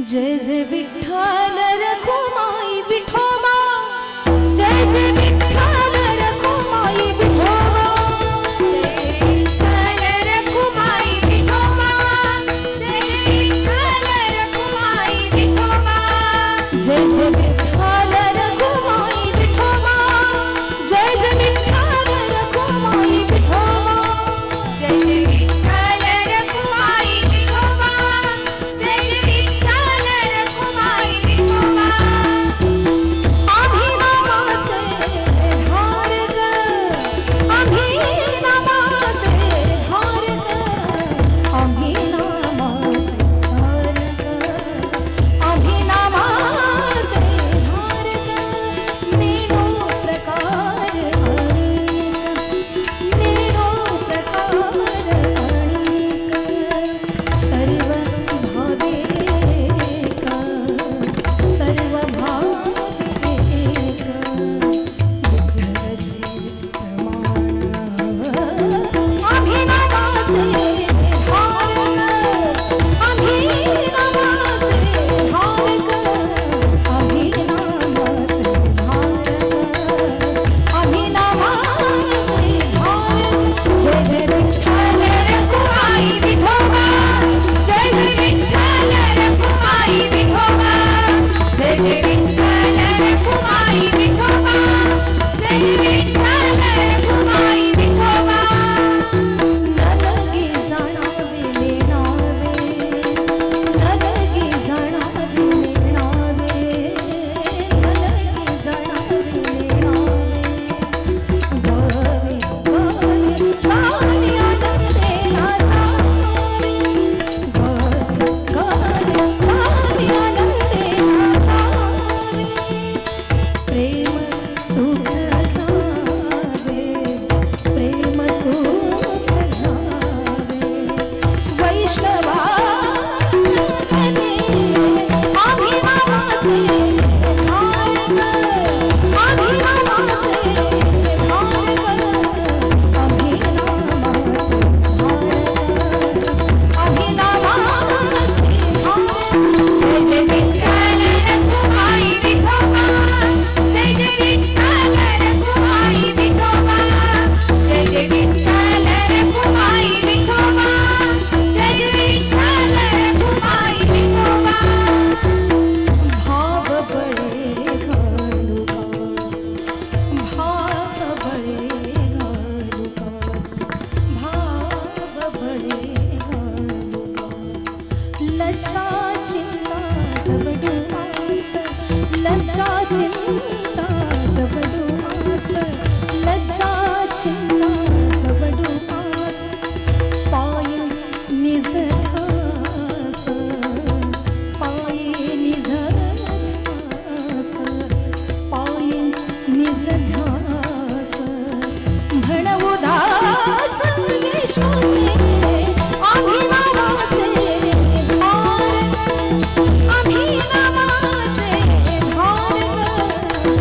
जय जय विठ्ठल रखुमाई विठोबा, जय जय विठ्ठल रखुमाई विठोबा, जय विठ्ठल रखुमाई विठोबा, जय विठ्ठल रखुमाई विठोबा, जय जय विठ्ठल रखुमाई विठोबा, जय जय विठ्ठल रखुमाई विठोबा, जय जय विठ्ठल रखुमाई विठोबा, जय जय विठ्ठल रखुमाई विठोबा। आम्ही नामाचे धार ग, आम्ही नामाचे धार ग, आम्ही नामाचे धार ग, आम्ही नामाचे धार ग, नेनो प्रकार अनेक, नेनो प्रकार अनेक, सर्व भावेक, सर्व भावेक, विठ्ठलचे प्रमाण। आम्ही नामाचे धार ग, आम्ही नामाचे धार ग, आम्ही नामाचे धार ग, आम्ही नामाचे धार ग। जय जय विठ्ठल रखुमाई विठोबा, जय जय विठ्ठल रखुमाई विठोबा, जय जय विठ्ठल रखुमाई विठोबा, जय जय विठ्ठल रखुमाई विठोबा। न लगे जाणावे लेणावे, न लगे जाणावे लेणावे, न लगे जाणावे लेणावे, गावे गावे गावे आनंदे नाचावे, गावे गावे गावे आनंदे नाचावे, प्रेम सुख घ्यावे, प्रेम सुख घ्यावे, वैष्णवा संतने आम्ही नामाचे धार ग, आम्ही नामाचे धार ग, आम्ही नामाचे धार ग, आम्ही नामाचे धार ग। जय जय विठ्ठल रखुमाई विठोबा, जय जय विठ्ठल रखुमाई विठोबा, जय जय विठ्ठल रखुमाई विठोबा, जय जय विठ्ठल रखुमाई विठोबा। भाव बळे घालू कास, भाव बळे घालू कास, भाव बळे घालू कास, लज्जा चिंता दबडू आस, लज्जा चिंता दबडू आस, लज्जा चिंता दबडू आस, पाय निज ध्यास, पाय निज ध्यास, पाय निज ध्यास, म्हणू दास विष्णूचे आम्ही नामाचे धार ग, आम्ही नामाचे धार ग,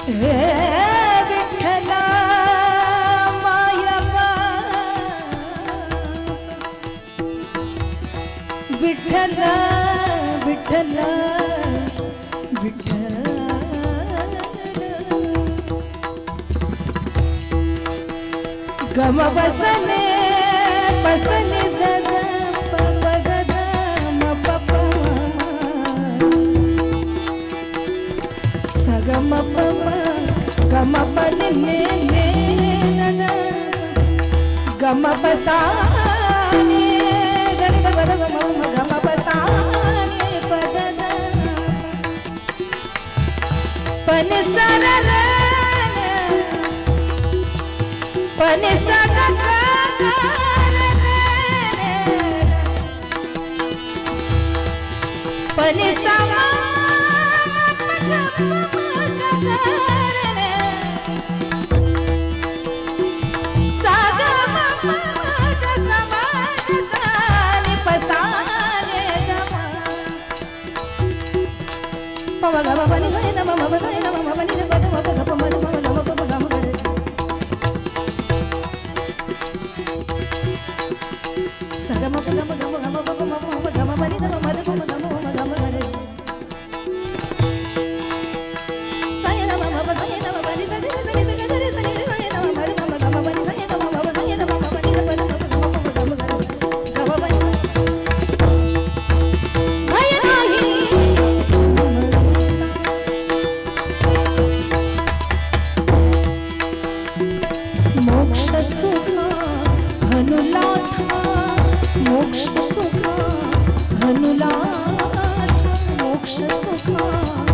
हे विठ्ठला माया विठ्ठल विठ्ठल विठ्ठल गम बसने बसने दद पप गद म पप सगम पप गम पन ने दद गम बसाने दद पद गम बसाने पद पन सरल पन पन समा मोक्ष सुखा हनुलाथा मोक्ष सुखा हनुलाथा मोक्ष सुखा